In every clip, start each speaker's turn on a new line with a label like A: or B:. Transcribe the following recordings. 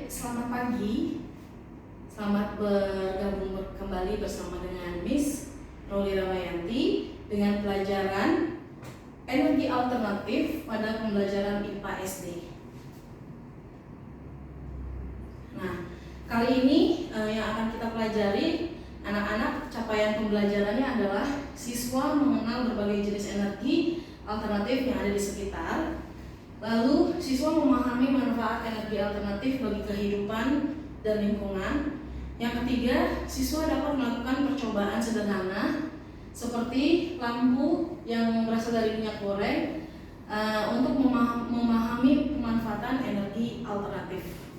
A: selamat pagi. Selamat bergabung kembali bersama dengan Miss Roli Ramayanti dengan pelajaran energi alternatif pada pembelajaran IPA SD. Nah, kali ini yang akan kita pelajari anak-anak, capaian pembelajarannya adalah siswa mengenal berbagai jenis energi alternatif yang ada di sekitar. Lalu siswa memahami manfaat energi alternatif bagi kehidupan dan lingkungan. Yang ketiga, siswa dapat melakukan percobaan sederhana seperti lampu yang berasal dari minyak goreng untuk memahami pemanfaatan energi alternatif.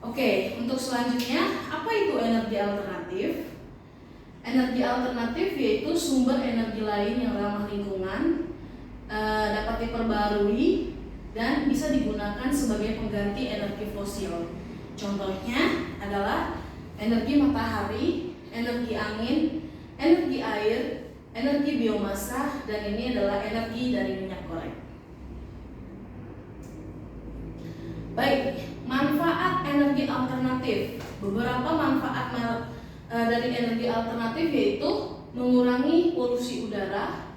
A: Oke, untuk selanjutnya, apa itu energi alternatif? Energi alternatif yaitu sumber energi lain yang ramah lingkungan, dapat diperbarui dan bisa digunakan sebagai pengganti energi fosil. Contohnya adalah energi matahari, energi angin, energi air, energi biomasa, dan ini adalah energi dari minyak goreng. Baik, manfaat energi alternatif. Beberapa manfaat dari energi alternatif yaitu mengurangi polusi udara,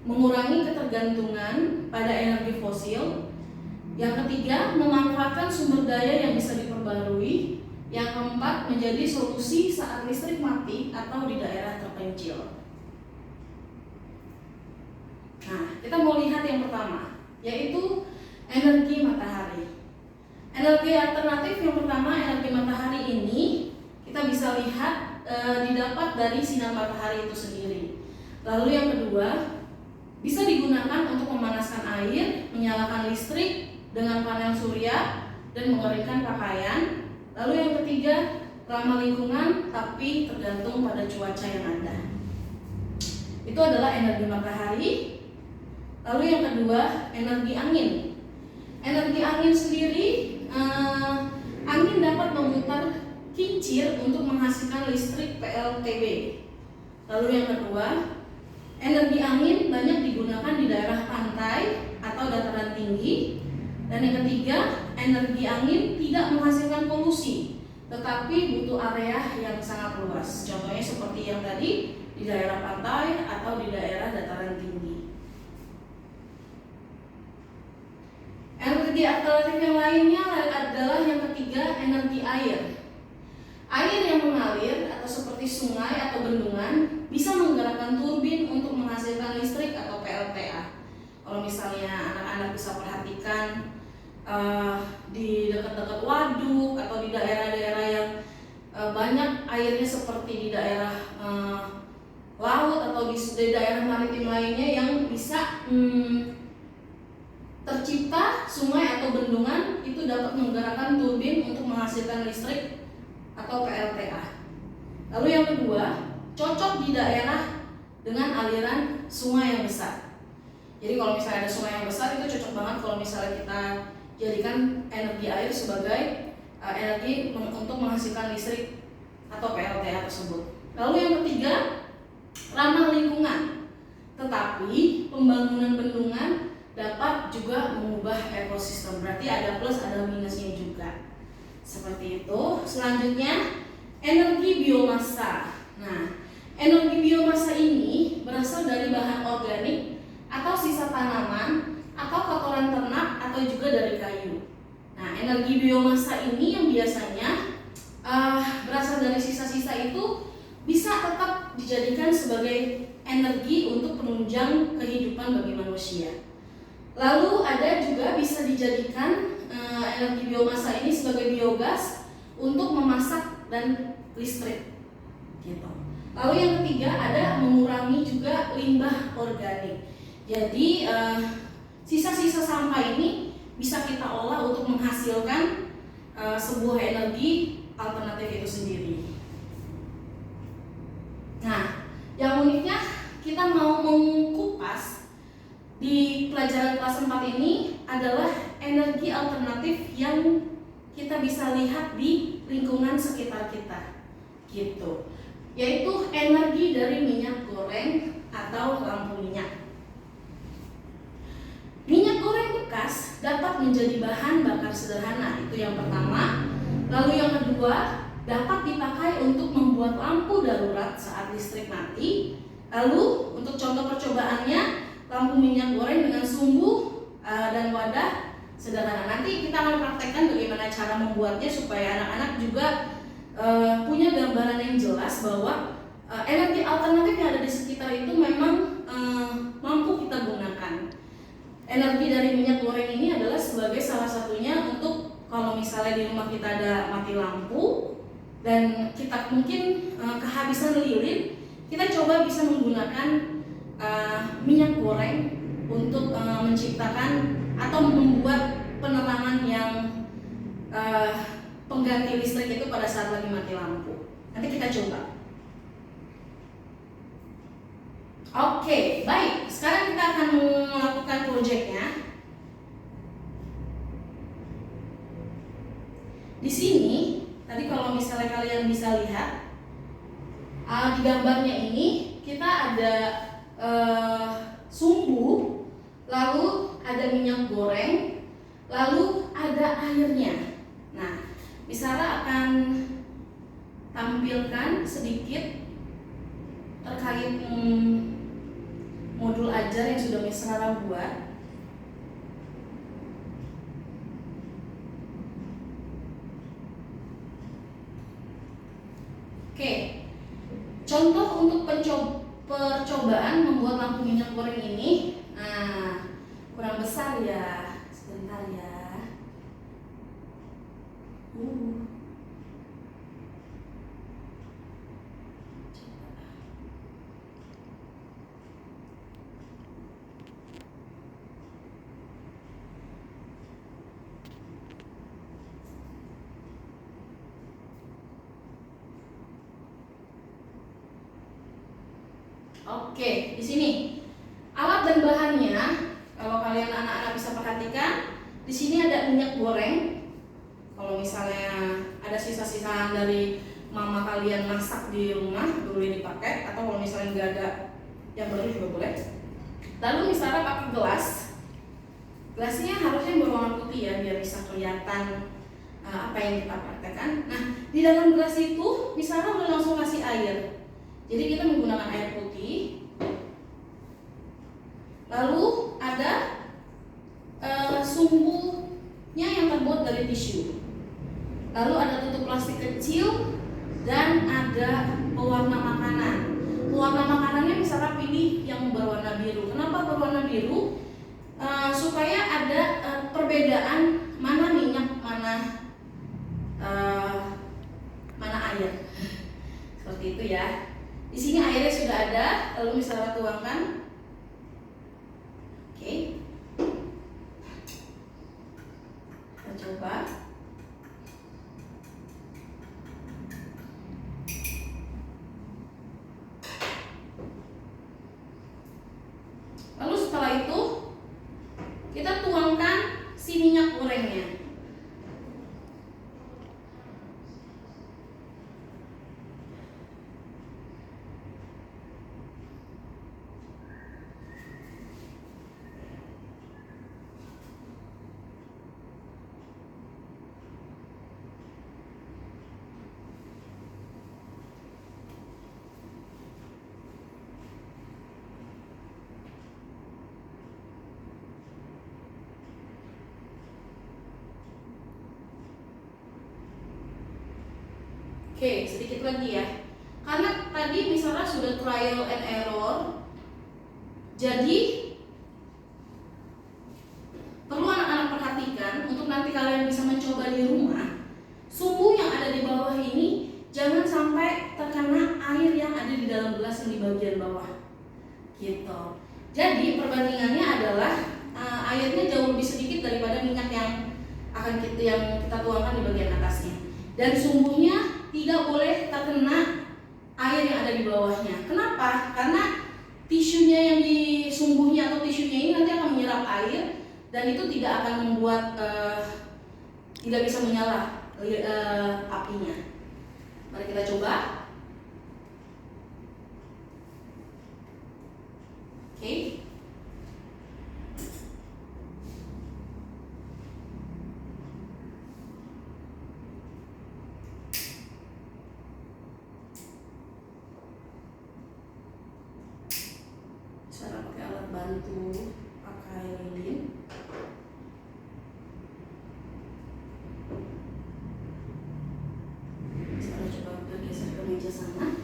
A: mengurangi ketergantungan pada energi fosil. Yang ketiga, memanfaatkan sumber daya yang bisa diperbarui. Yang keempat, menjadi solusi saat listrik mati atau di daerah terpencil. Nah, kita mau lihat yang pertama, yaitu energi matahari. Energi alternatif yang pertama, energi matahari ini kita bisa lihat didapat dari sinar matahari itu sendiri. Lalu yang kedua, bisa digunakan untuk memanaskan air, menyalakan listrik dengan panel surya, dan mengeringkan pakaian. Lalu yang ketiga, ramah lingkungan tapi tergantung pada cuaca yang ada. Itu adalah energi matahari. Lalu yang kedua, energi angin. Energi angin sendiri, angin dapat memutar kincir untuk menghasilkan listrik PLTB. Lalu yang kedua, energi angin banyak digunakan di daerah pantai atau dataran tinggi. Dan yang ketiga, energi angin tidak menghasilkan polusi, tetapi butuh area yang sangat luas. Contohnya seperti yang tadi, di daerah pantai atau di daerah dataran tinggi. Energi alternatif yang lainnya adalah yang ketiga, energi air. Air yang mengalir atau seperti sungai atau bendungan bisa menggerakkan turbin untuk menghasilkan listrik atau PLTA. Kalau misalnya anak-anak bisa perhatikan di dekat-dekat waduk atau di daerah-daerah yang banyak airnya seperti di daerah laut atau di daerah maritim lainnya yang bisa tercipta sungai atau bendungan, itu dapat menggerakkan turbin untuk menghasilkan listrik atau PLTA. Lalu yang kedua, cocok di daerah dengan aliran sungai yang besar. Jadi kalau misalnya ada sungai yang besar, itu cocok banget kalau misalnya kita jadikan energi air sebagai energi untuk menghasilkan listrik atau PLTA tersebut. Lalu yang ketiga, ramah lingkungan. Tetapi pembangunan bendungan dapat juga mengubah ekosistem. Berarti ada plus ada minusnya juga. Seperti itu. Selanjutnya, energi biomasa. Nah, energi biomasa ini berasal dari bahan organik atau sisa tanaman atau kotoran ternak atau juga dari kayu. Nah, energi biomasa ini yang biasanya berasal dari sisa-sisa itu bisa tetap dijadikan sebagai energi untuk penunjang kehidupan bagi manusia. Lalu ada juga bisa dijadikan energi biomasa ini sebagai biogas untuk memasak dan listrik. Gitu. Lalu yang ketiga ada mengurangi juga limbah organik. Jadi sisa-sisa sampah ini bisa kita olah untuk menghasilkan sebuah energi alternatif itu sendiri. Nah, yang uniknya kita mau mengupas di pelajaran kelas 4 ini adalah energi alternatif yang kita bisa lihat di lingkungan sekitar kita. Gitu. Yaitu energi dari minyak goreng atau lampu minyak. Minyak goreng bekas gas dapat menjadi bahan bakar sederhana, itu yang pertama. Lalu yang kedua, dapat dipakai untuk membuat lampu darurat saat listrik mati. Lalu untuk contoh percobaannya, lampu minyak goreng dengan sumbu dan wadah sederhana. Nanti kita akan praktekkan bagaimana cara membuatnya supaya anak-anak juga punya gambaran yang jelas bahwa energi alternatif yang ada di sekitar itu memang mampu kita gunakan. Energi dari minyak goreng ini adalah sebagai salah satunya untuk kalau misalnya di rumah kita ada mati lampu dan kita mungkin kehabisan lilin, kita coba bisa menggunakan minyak goreng untuk menciptakan atau membuat penerangan yang pengganti listrik itu pada saat lagi mati lampu. Nanti kita coba. Oke, baik. Sekarang kita akan melakukan proyeknya. Di sini, tadi kalau misalnya kalian bisa lihat di gambarnya ini kita ada sumbu, lalu ada minyak goreng, lalu ada airnya. Nah, Misara akan tampilkan sedikit terkait modul ajar yang sudah Misara buat. Oke, contoh untuk percobaan membuat lampu minyak goreng ini, kurang besar ya, sebentar ya. Oke, di sini alat dan bahannya, kalau kalian anak-anak bisa perhatikan, di sini ada minyak goreng. Kalau misalnya ada sisa-sisa dari mama kalian masak di rumah, boleh dipakai. Atau kalau misalnya nggak ada yang baru juga boleh. Lalu misalnya pakai gelas. Gelasnya harusnya berwarna putih ya, biar bisa kelihatan apa yang kita praktekkan. Nah, di dalam gelas itu misalnya udah langsung kasih air. Jadi kita menggunakan air putih. Lalu ada sumbunya yang terbuat dari tisu. Lalu ada tutup plastik kecil dan ada pewarna makanan. Pewarna makanannya misalnya pilih yang berwarna biru. Kenapa berwarna biru? Supaya ada perbedaan mana minyak, mana air. Seperti itu ya. Di sini airnya sudah ada, lalu misalnya tuangkan. Oke. Kita coba. Lalu setelah itu kita tuangkan si minyak gorengnya. Oke, sedikit lagi ya. Karena tadi misalnya sudah trial and error, jadi perlu anak-anak perhatikan untuk nanti kalian bisa mencoba di rumah. Sumbu yang ada di bawah ini jangan sampai terkena air yang ada di dalam gelas yang di bagian bawah. Gitu. Jadi perbandingannya adalah airnya jauh lebih sedikit daripada minyak yang kita tuangkan di bagian atasnya. Dan sumbunya tidak boleh terkena air yang ada di bawahnya. Kenapa? Karena tisunya yang di sumbunya atau tisunya ini nanti akan menyerap air dan itu tidak akan membuat tidak bisa menyala apinya. Mari kita coba. Oke. bantu pakai lilin. Saya coba bergeser ke meja sana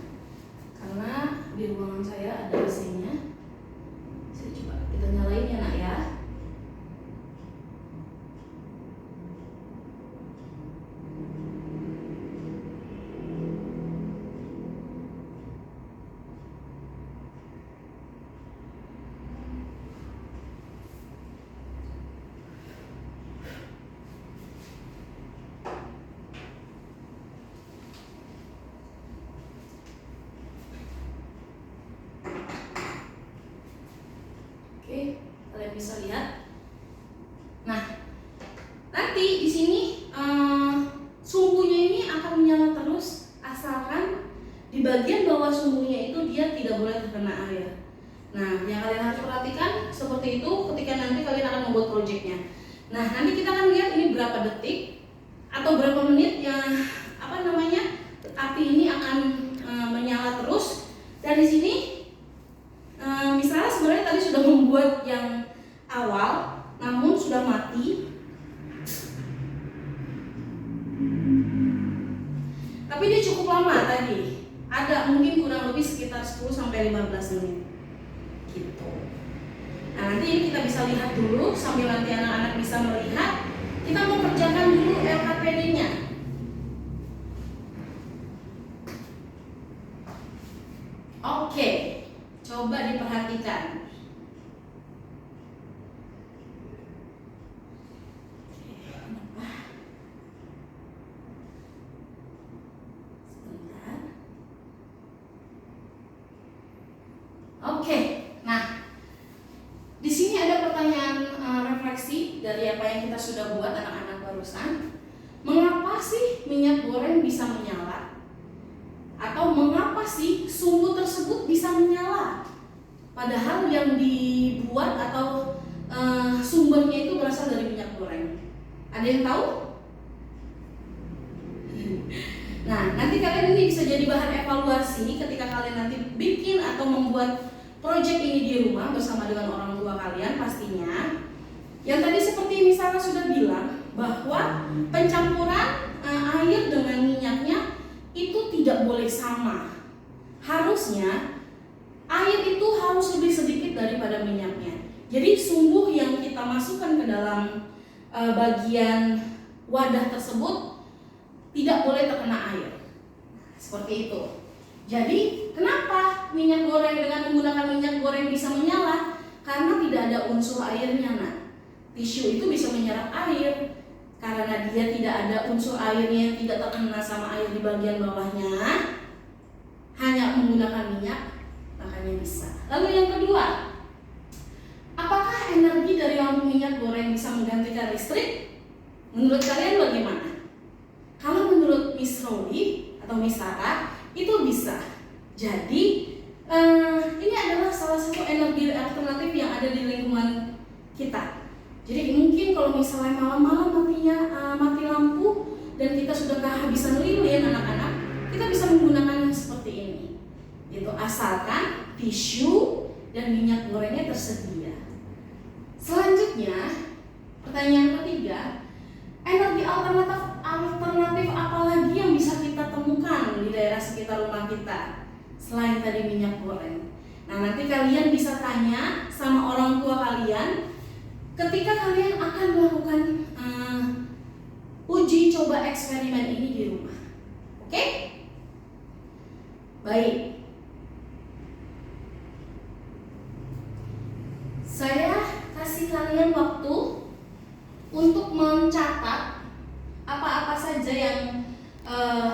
A: karena di ruangan saya ada AC-nya. Saya coba kita nyalain ya nak ya. Oke, kalian bisa lihat. Nah, nanti di sini sumbunya ini akan menyala terus asalkan di bagian bawah sumbunya itu dia tidak boleh terkena air. Nah, yang kalian harus perhatikan seperti itu ketika nanti kalian akan membuat proyeknya. Nah, nanti kita akan lihat ini berapa detik atau berapa menit yang api ini akan menyala terus. Dan di sini misalnya sebenarnya tadi sudah membuat yang awal namun sudah mati, tapi dia cukup lama tadi, ada mungkin kurang lebih sekitar 10-15 menit gitu. Nah, nanti ini kita bisa lihat dulu sambil nanti anak-anak bisa melihat. Kita mau kerjakan dulu LKPD-nya. Oke, coba diperhatikan. Sebentar. Oke, nah di sini ada pertanyaan refleksi dari apa yang kita sudah buat anak-anak barusan. Mengapa sih minyak goreng bisa menyala? Atau mengapa sih sumbu tersebut bisa menyala? Padahal yang dibuat atau sumbernya itu berasal dari minyak goreng. Ada yang tahu? Nah, nanti kalian ini bisa jadi bahan evaluasi ketika kalian nanti bikin atau membuat proyek ini di rumah bersama dengan orang tua kalian pastinya. Yang tadi seperti misalnya sudah bilang bahwa pencampuran air dengan minyaknya itu tidak boleh sama. Harusnya air itu harus lebih sedikit daripada minyaknya. Jadi sumbu yang kita masukkan ke dalam bagian wadah tersebut tidak boleh terkena air. Seperti itu. Jadi kenapa minyak goreng dengan menggunakan minyak goreng bisa menyala? Karena tidak ada unsur airnya. Nah, tisu itu bisa menyerap air. Karena dia tidak ada unsur airnya, tidak terkena sama air di bagian bawahnya, hanya menggunakan minyak, makanya bisa. Lalu yang kedua, apakah energi dari lampu minyak goreng bisa menggantikan listrik? Menurut kalian bagaimana? Kalau menurut Miss Rowdy atau Miss Sarah, itu bisa. Jadi ini adalah salah satu energi alternatif yang ada di lingkungan kita. Jadi mungkin kalau misalnya malam-malam mati lampu dan kita sudah kehabisan lilin anak-anak, kita bisa menggunakan yang seperti ini. Itu asalkan tisu dan minyak gorengnya tersedia. Selanjutnya, pertanyaan ketiga, energi alternatif apa lagi yang bisa kita temukan di daerah sekitar rumah kita selain tadi minyak goreng? Nah, nanti kalian bisa tanya sama orang tua kalian ketika kalian akan melakukan uji coba eksperimen ini di rumah. Oke? Baik. Saya kasih kalian waktu untuk mencatat apa-apa saja yang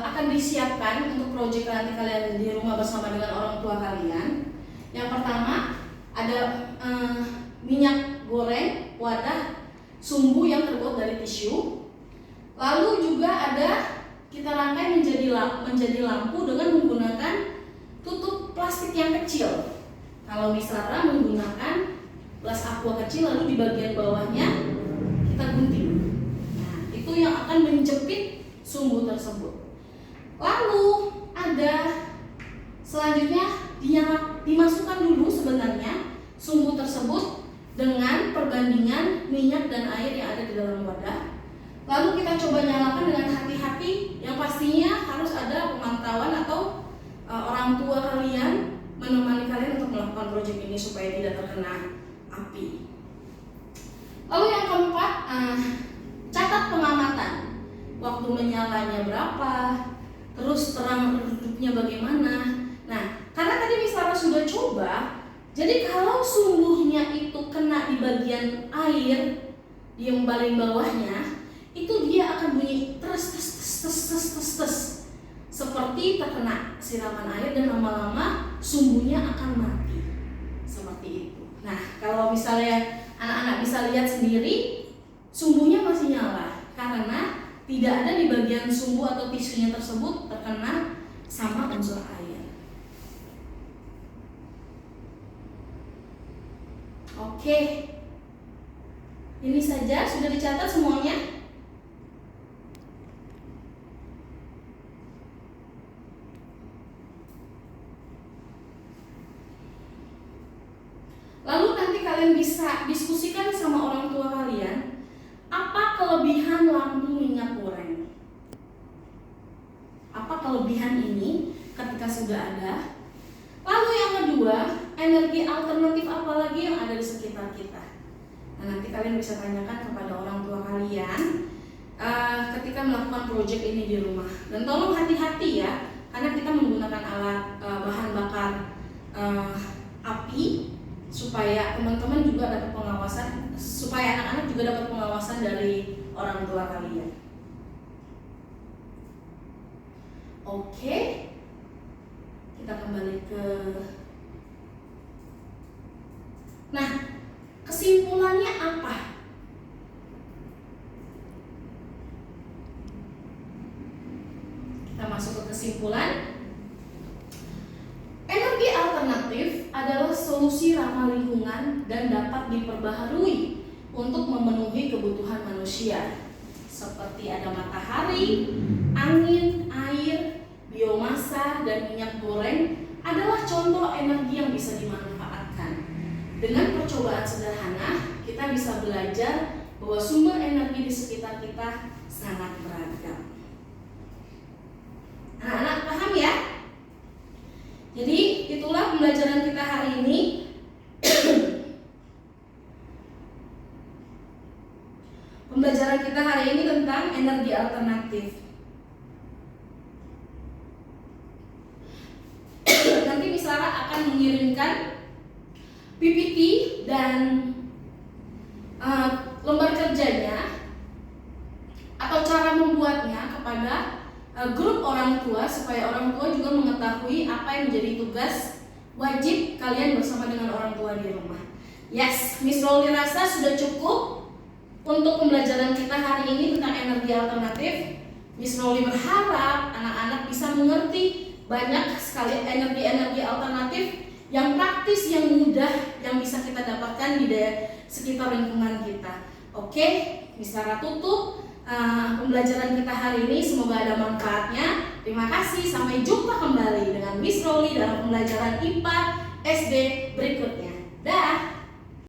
A: akan disiapkan untuk proyek nanti kalian di rumah bersama dengan orang tua kalian. Yang pertama ada minyak goreng, wadah, sumbu yang terbuat dari tisu. Lalu juga ada kita rangkai menjadi lampu dengan menggunakan tutup plastik yang kecil. Kalau misalnya menggunakan gelas aqua kecil, lalu di bagian bawahnya kita gunting. Nah, itu yang akan menjepit sumbu tersebut. Lalu ada selanjutnya dimasukkan dulu sebenarnya sumbu tersebut perbandingan minyak dan air yang ada di dalam wadah. Lalu kita coba nyalakan dengan hati-hati, yang pastinya harus ada pemantauan atau orang tua kalian menemani kalian untuk melakukan proyek ini supaya tidak terkena api. Lalu yang keempat, catat pengamatan. Waktu menyalanya berapa, terus terang redupnya bagaimana. Nah, karena tadi Miss Lara sudah coba, jadi kalau sumbunya itu kena di bagian air, di yang paling bawahnya, itu dia akan bunyi tes tes tes tes tes tes tes, seperti terkena siraman air dan lama-lama sumbunya akan mati. Seperti itu. Nah, kalau misalnya anak-anak bisa lihat sendiri, sumbunya masih nyala karena tidak ada di bagian sumbu atau tisunya tersebut terkena sama unsur air. Oke, ini saja, sudah dicatat semuanya? Lalu nanti kalian bisa diskusikan sama orang tua kalian, apa kelebihan lampu minyak goreng? Apa kelebihan ini ketika sudah ada? Lalu yang kedua, energi alternatif apa lagi yang ada di sekitar kita? Nah, nanti kalian bisa tanyakan kepada orang tua kalian ketika melakukan proyek ini di rumah. Dan tolong hati-hati ya, karena kita menggunakan alat bahan bakar api, supaya teman-teman juga dapat pengawasan, supaya anak-anak juga dapat pengawasan dari orang tua kalian. Oke, kita kembali ke. Nah, kesimpulannya apa? Kita masuk ke kesimpulan. Energi alternatif adalah solusi ramah lingkungan dan dapat diperbaharui untuk memenuhi kebutuhan manusia, seperti ada matahari, angin, air, biomasa, dan minyak goreng adalah contoh energi yang bisa dimanfaatkan. Dengan percobaan sederhana, kita bisa belajar bahwa sumber energi di sekitar kita sangat beragam. Anak-anak paham ya? Jadi itulah pembelajaran kita hari ini. Pembelajaran kita hari ini tentang energi alternatif. Nanti Miss Lara akan mengirimkan PPT dan lembar kerjanya atau cara membuatnya kepada grup orang tua, supaya orang tua juga mengetahui apa yang menjadi tugas wajib kalian bersama dengan orang tua di rumah. Yes, Miss Rolly rasa sudah cukup untuk pembelajaran kita hari ini tentang energi alternatif. Miss Rolly berharap anak-anak bisa mengerti banyak sekali energi-energi alternatif yang praktis, yang mudah, yang bisa kita dapatkan di sekitar lingkungan kita. Oke, Miss Lara tutup pembelajaran kita hari ini, semoga ada manfaatnya. Terima kasih, sampai jumpa kembali dengan Miss Rolly dalam pembelajaran IPA SD berikutnya. Dah.